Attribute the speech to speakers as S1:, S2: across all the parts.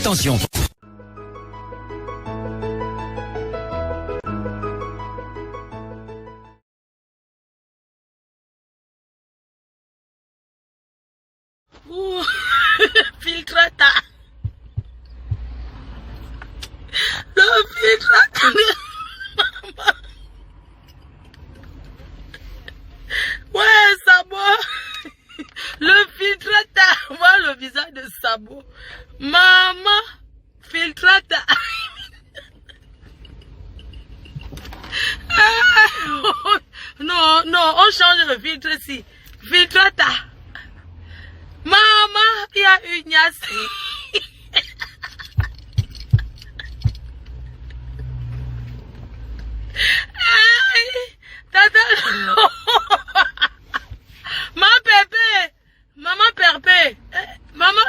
S1: Attention.
S2: Filtrata. Le filtrata. Ouais, Sabo. Le filtrata. Vois le visage de Sabo. Maman. Filtrata. Non, non, on change le filtre ici. Filtrata. Maman, il y a une Ignace. Ma bébé, maman bébé, maman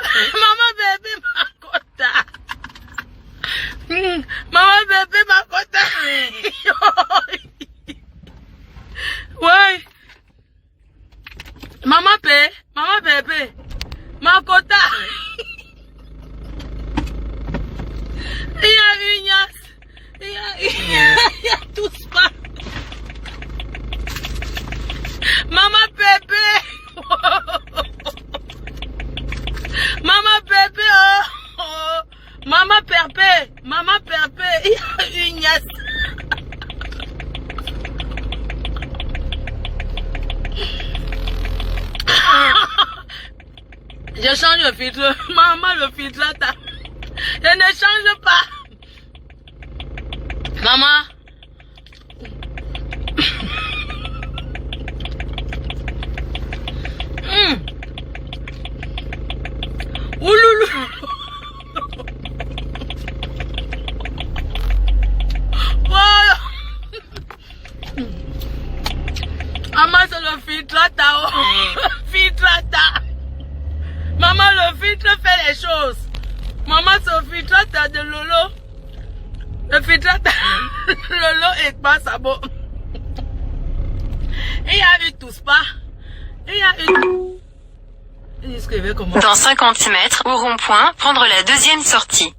S2: bébé ma quota, maman bébé ma quota. Ouais, maman bébé ma quota. Il y a une Ignace, il y a tous pas. Maman bébé. Maman bébé. Oh. Maman bébé. Maman bébé. Il y a une Ignace. Je change le filtre. Maman, le filtre là. Je ne change pas. Maman. Ouloulou. Voilà. Maman, c'est le filtrata. Filtrata. Maman, le filtre fait les choses. Maman, c'est le filtrata de Lolo. Le filtrata. Lolo et pas Sabo. Il y a eu tous pas. Il y a eu.
S3: Dans 50 mètres, au rond-point, prendre la deuxième sortie.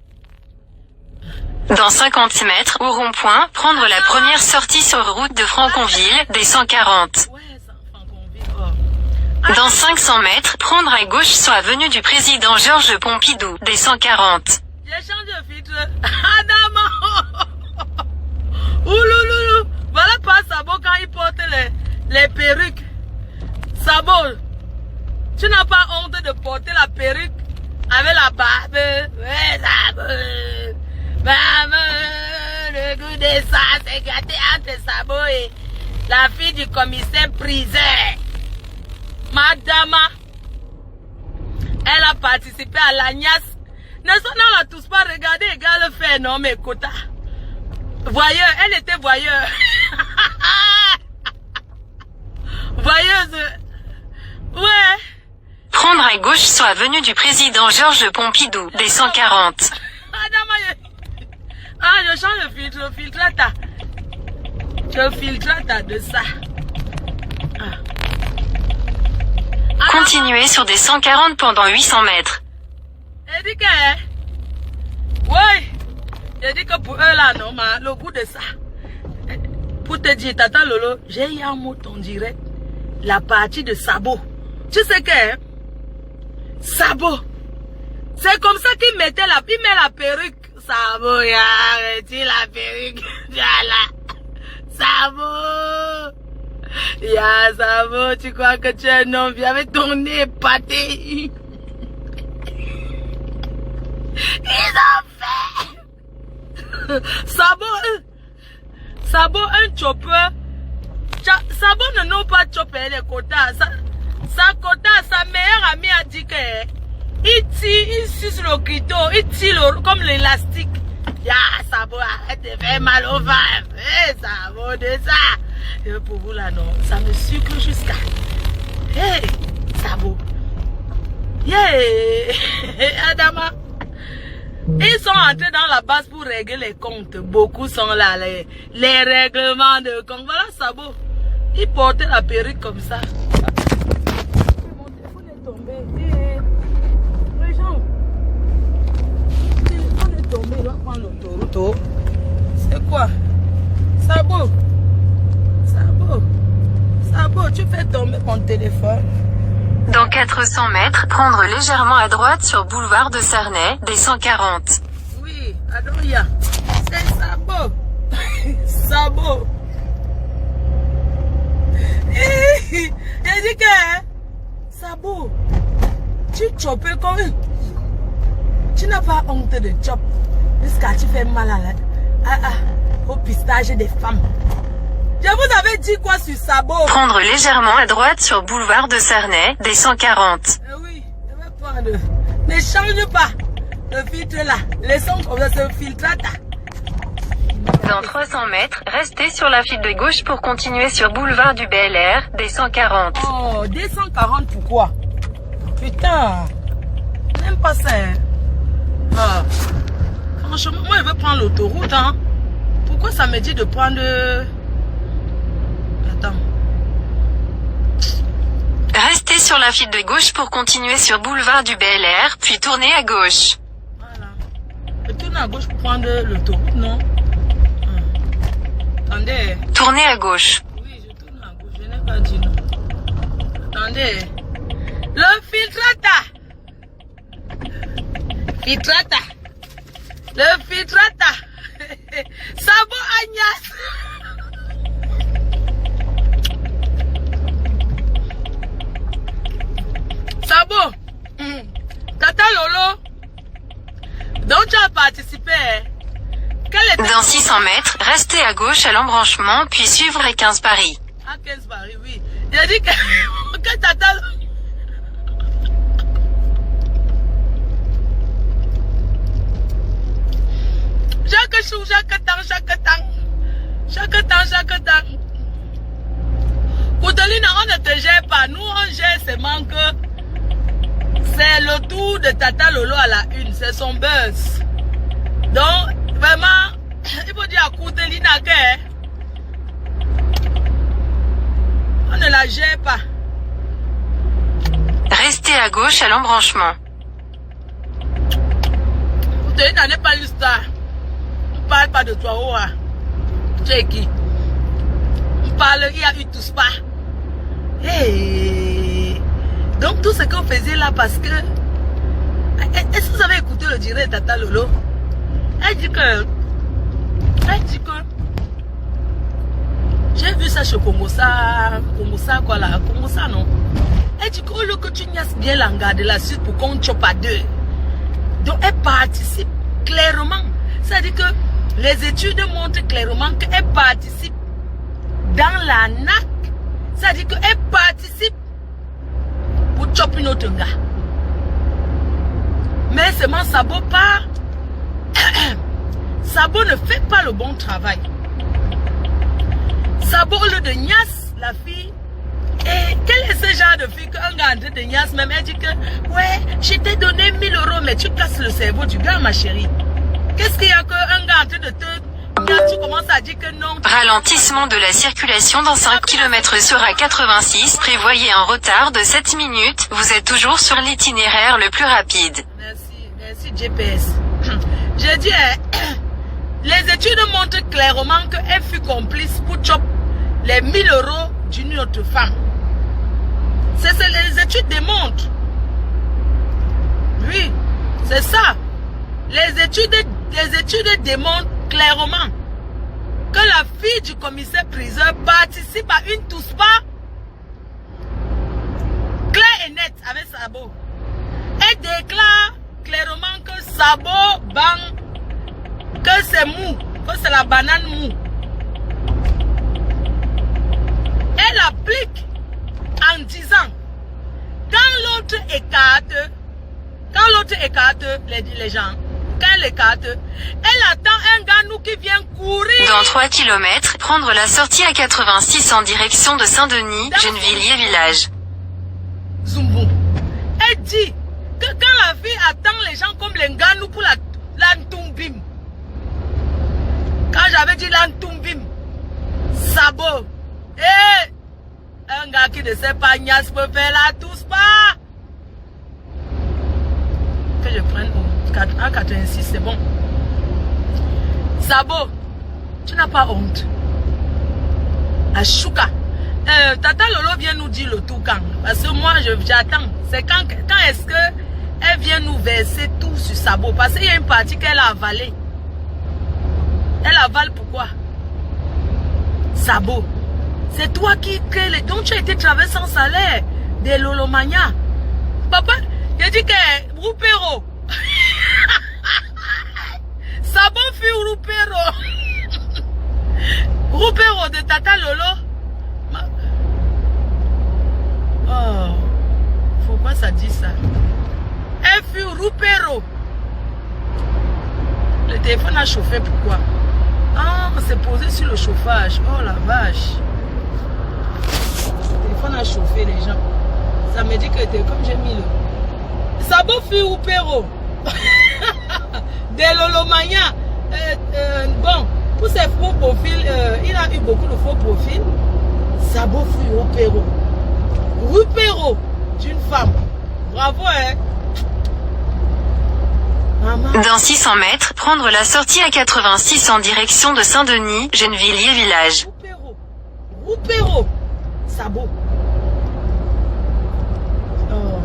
S3: Dans 50 mètres, au rond-point, prendre la première sortie sur route de Franconville, des 140. Dans 500 mètres, prendre à gauche sur avenue du président Georges Pompidou, des 140.
S2: Je change de filtre. Adama. Oulouloulou. Voilà pas Sabo quand il porte les perruques. Sabo. Tu n'as pas honte de porter la perruque avec la barbe. Ouais, Sabo. Maman, le goût de ça, c'est gâté entre Sabo et la fille du commissaire priseur. Madame, elle a participé à l'Agnas. Ne sont là tous pas regardé, égal fait, non, mais quota. Voyeur, elle était voyeur. Voyeuse. Ouais.
S3: Prendre à gauche sur avenue du président Georges Pompidou, des 140.
S2: Ah, je change le filtre, je filtrata de ça. Ah.
S3: Continuez sur des 140 pendant 800 mètres.
S2: Elle dit que... Ouais. Elle dit que pour eux là, non, mais le goût de ça. Pour te dire, Tata Lolo, j'ai eu un mot en direct. La partie de Sabo. Tu sais que... Sabo. C'est comme ça qu'il mettait la... Il met la perruque. Sabo, arrêtez la perruque. Voilà. Sabo. Ya, Sabo, tu crois que tu es un homme? Viens avec ton nez épaté. Ils ont fait. Sabo, un chopper. Sabo ne n'a pas chopper les quotas. Sa quota, sa meilleure amie a dit que il tire, il suce le clito, il tire comme l'élastique. Ya, Sabo, arrête de faire mal au ventre. Sabo, de ça. Et pour vous là, non, ça me sucre jusqu'à. Hey, Sabo. Yeah, Adama. Ils sont entrés dans la base pour régler les comptes. Beaucoup sont là, les règlements de compte. Voilà, Sabo. Il portait la perruque comme ça. Mon téléphone est tombé. prendre l'autoroute. C'est quoi? Sabo. Sabo. Sabo, tu fais tomber mon téléphone.
S3: Dans 400 mètres, prendre légèrement à droite sur boulevard de Cernay, des 140.
S2: Oui, Adoria. C'est Sabo. Sabo. J'ai dit que Sabo, tu chopes comme... Tu n'as pas honte de chop. Jusqu'à tu fais mal au pistage des femmes. Je vous avais dit quoi sur Sabo?
S3: Prendre légèrement à droite sur boulevard de Cernay, des 140.
S2: Oui, je vais prendre. Ne change pas le filtre là. Laissons comme ça ce filtre là.
S3: Dans 300 mètres, restez sur la file de gauche pour continuer sur boulevard du BLR, des 140.
S2: Oh, des 140 pourquoi? Putain, j'aime pas ça. Hein. Ah. Franchement, moi je veux prendre l'autoroute. Hein. Pourquoi ça me dit de prendre... Attends.
S3: Restez sur la file de gauche pour continuer sur boulevard du BLR, puis tournez à gauche.
S2: Voilà. Je tourne à gauche pour prendre l'autoroute, non? Attendez.
S3: Tournez à gauche.
S2: Oui, je tourne à gauche, je n'ai pas dit non. Attendez. Le filtrata. Filtrata. Le filtrata. Sabo Agnès. Sabo. Tata Lolo. Donc tu as participé.
S3: Dans 600 mètres, restez à gauche à l'embranchement, puis suivre les 15 Paris.
S2: À 15 Paris, oui. J'ai dit que Tata... Chaque temps. Koutelina, on ne te gère pas. Nous, on gère seulement que c'est le tour de Tata Lolo à la une. C'est son buzz. Donc, vraiment, il faut dire à Koutelina que on ne la gère pas.
S3: Restez à gauche à l'embranchement.
S2: Koutelina n'est pas une star. On ne parle pas de toi, oh, tu es qui? On parle, il y a eu tous pas. Hey. Donc tout ce qu'on faisait là parce que... Est-ce que vous avez écouté le direct de Tata Lolo? Elle dit que... J'ai vu ça chez Kongosa quoi là, Kongosa non? Elle dit qu'au lieu que tu niasses bien l'engard de la suite pour qu'on chope à deux. Donc elle participe clairement. C'est-à-dire que les études montrent clairement qu'elle participe dans la NAC. C'est-à-dire qu'elle participe pour choper une autre gars. Mais seulement Sabo pas... Sabo ne fait pas le bon travail. Sabo, au lieu de niasse la fille, et quel est ce genre de fille qu'un gars en train de niasse même, elle dit que ouais, je t'ai donné 1000 € mais tu casses le cerveau du gars, ma chérie. Qu'est-ce qu'il y a qu'un gars en train de te niasse, tu commences à dire que non.
S3: Ralentissement de la circulation dans 5 km sera 86, prévoyez un retard de 7 minutes, vous êtes toujours sur l'itinéraire le plus rapide.
S2: Merci GPS. J'ai dit, les études montrent clairement qu'elle fut complice pour choper les 1000 € d'une autre femme. C'est ce que les études démontrent. Oui, c'est ça. Les études démontrent clairement que la fille du commissaire priseur participe à une touspa clair et net avec Sabo. Elle déclare clairement que Sabo bang, que c'est mou, que c'est la banane mou. Elle applique en disant, quand l'autre écarte les gens, quand elle écarte, elle attend un gars nous qui vient courir.
S3: Dans 3 km, prendre la sortie à 86 en direction de Saint-Denis, Gennevilliers-Village.
S2: Zumbu. Elle dit que quand la fille attend les gens comme les gars nous pour l'antumbim. Quand j'avais dit l'antumbim, Sabo. Un gars qui ne sait pas niasse peut faire la tous pas. Que je prenne 86, c'est bon. Sabo, tu n'as pas honte. Ashuka. Tata Lolo vient nous dire le tout quand. Parce que moi, j'attends. C'est quand est-ce que elle vient nous verser tout sur Sabo. Parce qu'il y a une partie qu'elle a avalée. Elle avale pourquoi? Sabo. C'est toi qui crée les... Donc tu as été travaillé sans salaire. Des Lolomania. Papa, il dit que... Roupero. Sabo fut Roupero. Roupero de Tata Lolo. Oh, pourquoi ça dit ça? Elle fut Roupero. Le téléphone a chauffé, pourquoi? Ah, c'est posé sur le chauffage. Oh la vache. Le téléphone a chauffé les gens. Ça me dit que comme j'ai mis le... Sabo fut Roupero. Des Lolomania. Bon, pour ses faux profils, il a eu beaucoup de faux profils. Sabo fut Roupero. Roupero d'une femme. Bravo, hein. Maman.
S3: Dans 600 mètres, prendre la sortie A86 en direction de Saint-Denis, Gennevilliers village.
S2: Roupero. Roupero. Sabo. Oh.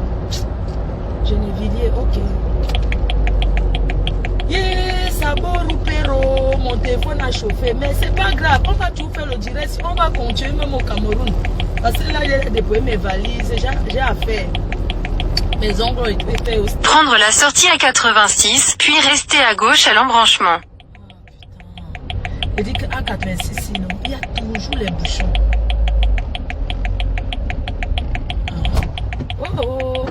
S2: Gennevilliers, ok. Yeah, Sabo, Roupero. Mon téléphone a chauffé. Mais c'est pas grave. On va tout faire le direct. On va continuer même au Cameroun. Parce que là, j'ai déployé mes valises, j'ai à faire. Mes ongles ont été faits aussi.
S3: Prendre la sortie A86, puis rester à gauche à l'embranchement.
S2: Oh, putain. Je dis qu'à 86, sinon, il y a toujours les bouchons. Oh, oh.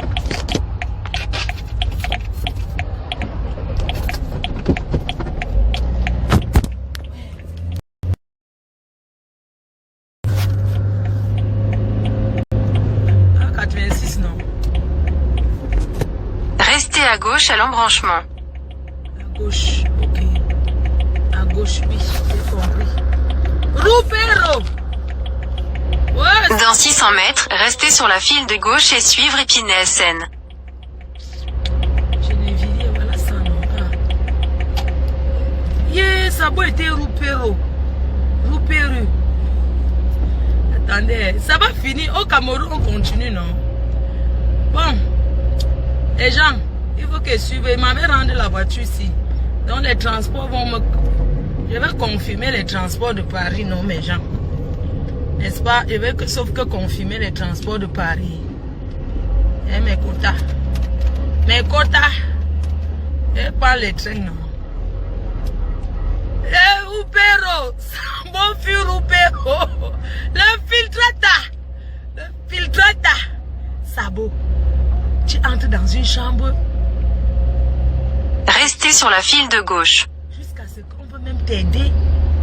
S3: Restez à gauche à l'embranchement.
S2: À gauche, ok. À gauche, oui, j'ai compris. Roupero! Ouais.
S3: Dans 600 mètres, restez sur la file de gauche et suivre Épinay-SN.
S2: Gennevilliers, voilà ça, non? Ah. Yeah, Sabo était Roupero. Roupero. Attendez, ça va finir. Au Cameroun, on continue, non? Bon. Les gens, il faut que suivent. Il m'avait rendu la voiture ici. Donc les transports vont me... Je vais confirmer les transports de Paris, non mes gens. N'est-ce pas? Je vais sauf que confirmer les transports de Paris. Et mes quotas. Mes quotas. Et pas les trains, non. Eh, Roupero. Bon fil Roupero. L'infiltrata. L'infiltrata. Sabo. Tu entres dans une chambre.
S3: Restez sur la file de gauche.
S2: Jusqu'à ce qu'on peut même t'aider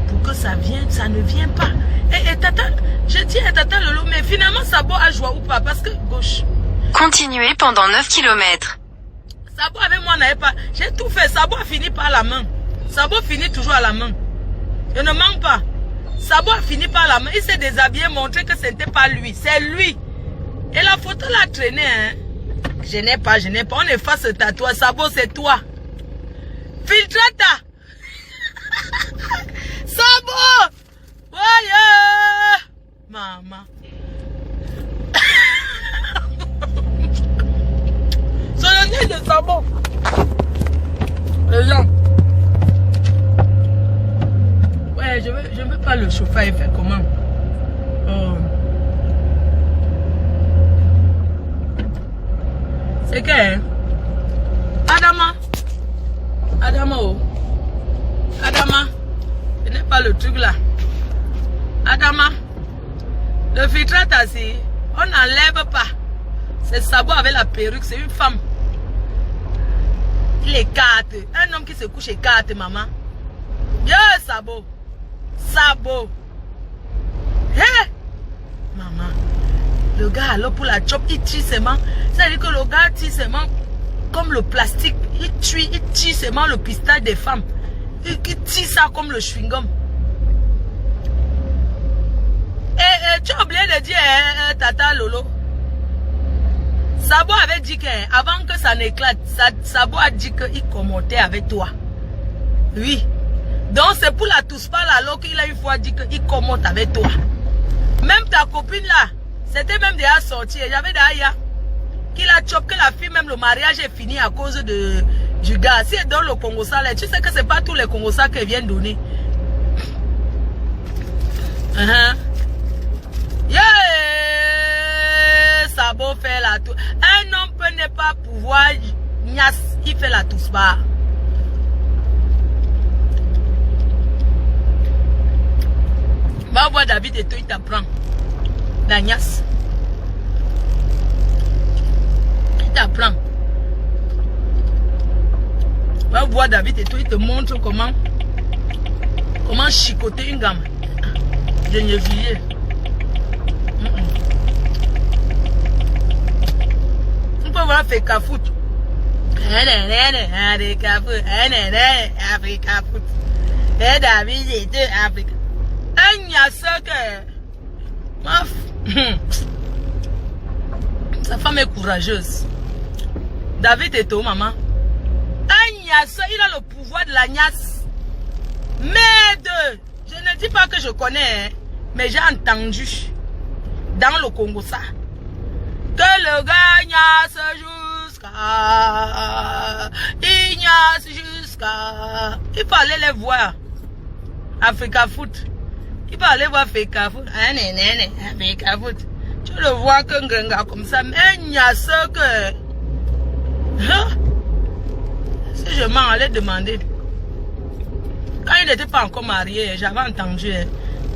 S2: pour que ça vienne, ça ne vient pas. Et Tata, je dis à Tata Lolo, mais finalement Sabo a joué ou pas? Parce que gauche.
S3: Continuez pendant 9 km.
S2: Sabo avec moi n'avait pas. J'ai tout fait. Sabo a fini par la main. Sabo finit toujours à la main. Je ne mens pas. Sabo a fini par la main. Il s'est déshabillé, montré que ce n'était pas lui. C'est lui. Et la photo l'a traîné, hein. Je n'ai pas. On efface ce tatouage. Sabo, c'est toi. Filtrata. Sabo. Voyez. Maman. Soyons de Sabo. Les gens. Ouais, je veux pas le chauffer. Il fait comment? Oh. C'est que, hein? Adama, oh. Adama, je n'ai pas le truc là. Adama, le filtrate assis, on n'enlève pas. C'est Sabo avec la perruque, c'est une femme. Il écarte. Un homme qui se couche écarte, maman. Bien, Sabo. Sabo. Hé! Maman. Le gars, alors pour la chop, il tire seulement. C'est-à-dire que le gars tire seulement comme le plastique. Il tire seulement le pistache des femmes. Il tire ça comme le chewing-gum. Et tu as oublié de dire, Tata Lolo. Sabo avait dit qu'avant que ça n'éclate, Sabo a dit qu'il commentait avec toi. Oui. Donc c'est pour la touche pas là, alors qu'il a une fois dit qu'il commente avec toi. Même ta copine là, c'était même déjà sorti. J'avais d'ailleurs qu'il a chopé la fille, même le mariage est fini à cause du gars. Si elle donne le Congo ça là, tu sais que c'est pas tous les Congo ça qu'elle vient donner. Yeah, Sabo fait la touche. Un homme peut ne pas pouvoir, il fait la touche pas. Va voir David et toi, il t'apprend. La niasse. Il t'apprend. Va voir David et toi, il te montre comment chicoter une gamme. Geneviève. On peut voir Africa Foot. Africa Foot. Et David et toi, Africa. Sa femme est courageuse. David est où, maman? Il a le pouvoir de la niasse. Mais je ne dis pas que je connais, mais j'ai entendu dans le Congo ça que le gars niasse jusqu'à. Il fallait les voir. Africa Foot. Il va aller voir Africa Foot. Africa Foot. Tu le vois qu'un gars comme ça. Mais il y a ce que. Si je m'en allais demander. Quand il n'était pas encore marié, j'avais entendu.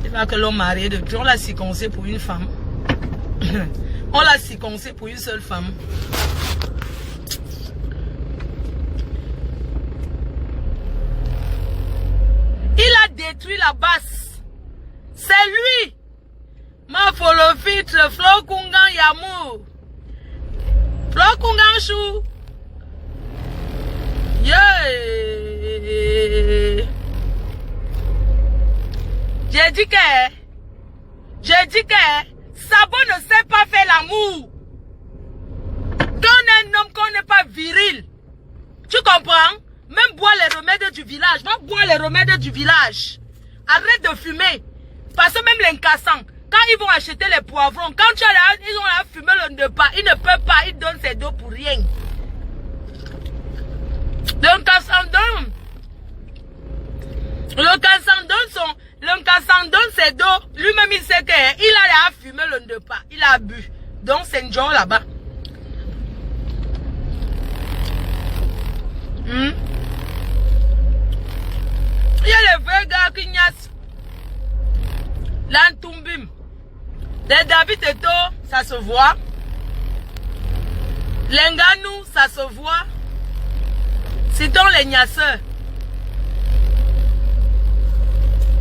S2: Il va que l'homme marié depuis. On l'a circoncisé pour une femme. On l'a circoncisé pour une seule femme. Il a détruit la basse. C'est lui. Ma follow filtre, Flo Kungan Yamu. Flo Kungan Chou. Yeah. J'ai dit que Sabo ne sait pas faire l'amour. Quand un homme qu'on n'est pas viril, tu comprends? Même boire les remèdes du village. Va boire les remèdes du village. Arrête de fumer. Parce que même les cassants, quand ils vont acheter les poivrons, quand tu as là, ils ont là fumé le ne pas. Ils ne peuvent pas, ils donnent ses dos pour rien. Le cassant donne ses dos. Lui-même il sait qu'il a là fumé le ne pas. Il a bu. Donc c'est un genre là-bas. Il y a les vrais gars qui niassent. L'antumbim. Les David et To, ça se voit. Les Nganou, ça se voit. Citons les niasseurs.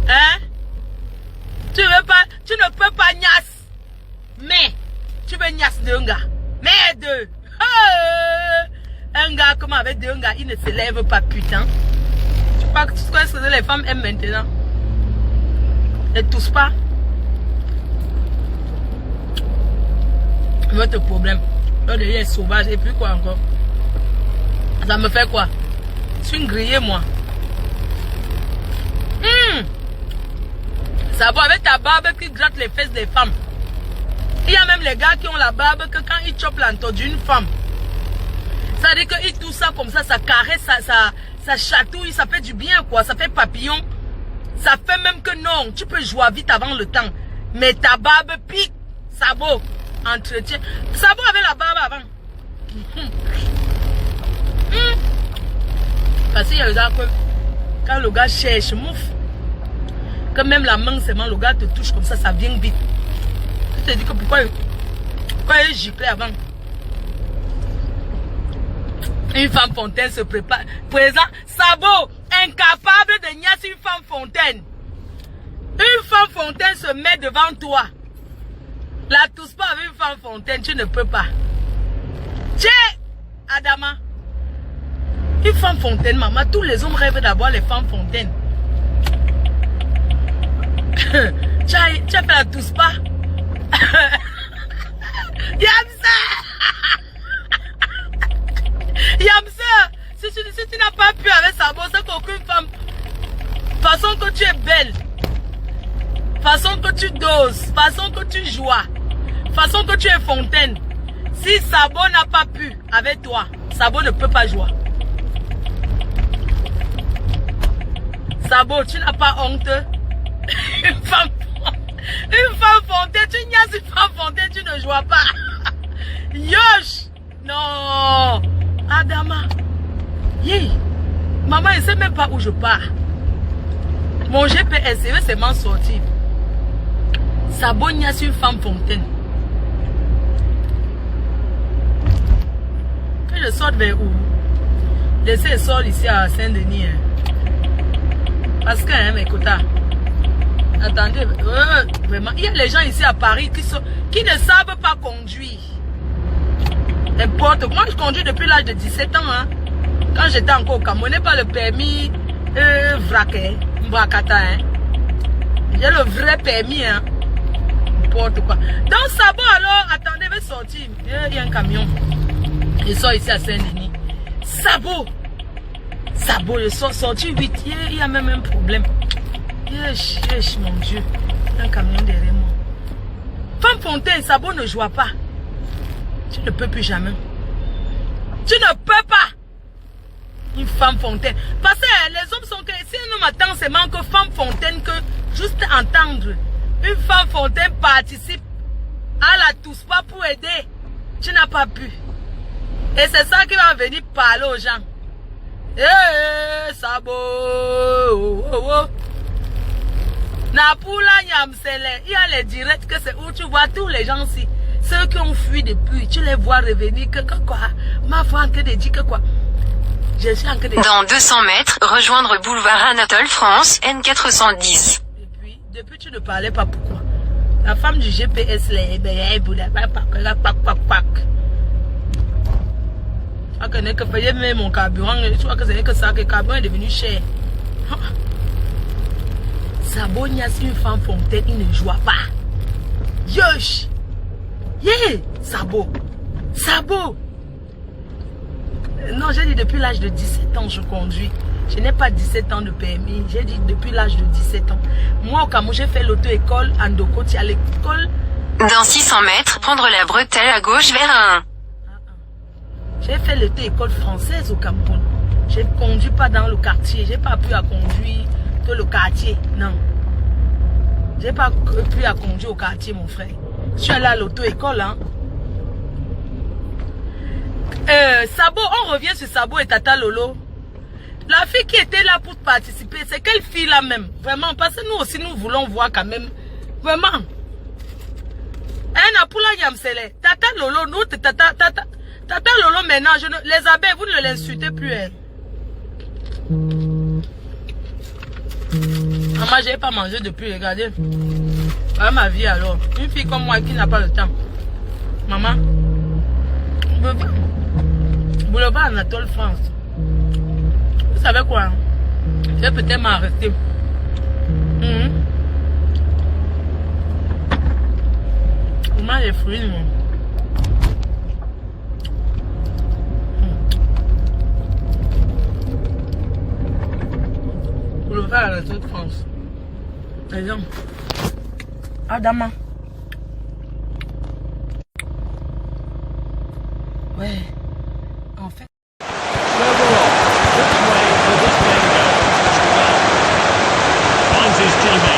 S2: Hein? Tu ne peux pas niasse. Mais, tu veux niasse d'un gars. Mais deux. Un gars comme avec deux gars, il ne se lève pas, putain. Tu crois que ce que les femmes aiment maintenant? Ne touche pas. Votre problème. L'autre est sauvage et puis quoi encore? Ça me fait quoi? Je suis une grillée, moi. Ça va avec ta barbe qui gratte les fesses des femmes. Il y a même les gars qui ont la barbe que quand ils chopent l'entour d'une femme, ça veut dire qu'ils touchent ça comme ça, ça caresse, ça chatouille, ça fait du bien quoi, ça fait papillon. Ça fait même que non, tu peux jouer vite avant le temps. Mais ta barbe pique, Sabo, entretien. Sabo avait la barbe avant. Parce qu'il y a le gars que, quand le gars cherche, mouf, que même la main seulement, le gars te touche comme ça, ça vient vite. Tu te dis que pourquoi il giclait avant. Une femme fontaine se prépare. Présent, Sabo, incapable de niasser une femme fontaine. Une femme fontaine se met devant toi. La touche pas avec une femme fontaine, tu ne peux pas. Tiens, Adama. Une femme fontaine, maman. Tous les hommes rêvent d'avoir les femmes fontaines. Tu as fait la touche pas. Yamsa, si tu n'as pas pu avec Sabo, c'est qu'aucune femme. Façon que tu es belle. Façon que tu doses. Façon que tu joues. Façon que tu es fontaine. Si Sabo n'a pas pu avec toi, Sabo ne peut pas jouer. Sabo, tu n'as pas honte. Une femme fontaine, tu niaises une femme fontaine, tu ne joues pas. Yosh! Non! Adama! Yeah. Maman, elle ne sait même pas où je pars. Mon GPS, il veut seulement sortir. Sabo niaise une femme fontaine. Que je sorte vers où? Laissez sort ici à Saint-Denis. Parce que, hein, mes quotas. Attendez, vraiment, il y a les gens ici à Paris qui ne savent pas conduire. N'importe. Moi, je conduis depuis l'âge de 17 ans. Hein. Quand j'étais encore au Cameroun, je n'ai pas le permis vraqué, mbrakata. Hein. J'ai le vrai permis. Hein. N'importe quoi. Donc, Sabo, alors, attendez, je vais sortir. Il y a un camion. Il sort ici à Saint-Denis. Sabo, je sors sorti 8. Il y a même un problème. Yesh, mon Dieu. Un camion derrière moi. Femme fontaine, Sabo ne joue pas. Tu ne peux plus jamais. Tu ne peux pas. Une femme fontaine. Parce que les hommes sont que si un homme attend seulement que femme fontaine, que juste entendre une femme fontaine participe à la tous pas pour aider. Tu n'as pas pu. Et c'est ça qui va venir parler aux gens. Sabo. Napula Yamsele. Il y a les directs que c'est où tu vois tous les gens ici. Ceux qui ont fui depuis, tu les vois revenir. Que quoi? Ma femme que de dire que quoi? Je suis en train de...
S3: Dans 200 mètres, rejoindre boulevard Anatole France, N410.
S2: Depuis tu ne parlais pas pourquoi? La femme du GPS, les je connais que payer même mon carburant, tu vois que c'est que ça, que le carburant est devenu cher. Sabo niaise une femme fontaine, il ne joue pas. Yosh! Yeah! Sabo! Non, j'ai dit depuis l'âge de 17 ans je conduis. Je n'ai pas 17 ans de permis. J'ai dit depuis l'âge de 17 ans. Moi au Cameroun, j'ai fait l'auto-école à Ndoko. Tu as l'école.
S3: Dans 600 mètres, prendre la bretelle à gauche vers 1.
S2: J'ai fait l'auto-école française au Cameroun. Je ne conduis pas dans le quartier. J'ai pas pu à conduire dans le quartier. Non. J'ai pas pu à conduire au quartier, mon frère. Je suis allé à l'auto-école, hein. Sabo, on revient sur Sabo et Tata Lolo. La fille qui était là pour participer, c'est quelle fille là même? Vraiment, parce que nous aussi, nous voulons voir quand même. Vraiment. Un Apula Yamsele. Tata Lolo, nous, Tata Lolo, maintenant, les abeilles, vous ne l'insultez plus. Hein. Maman, j'ai pas mangé depuis, regardez. Voilà ma vie alors. Une fille comme moi qui n'a pas le temps. Maman. Boulevard Anatole France. Vous savez quoi? Hein? Je vais peut-être m'arrêter. Comment les fruits, non? Boulevard Anatole France. Les gens. Adama. Ouais. En fait.
S1: Finds his teammate.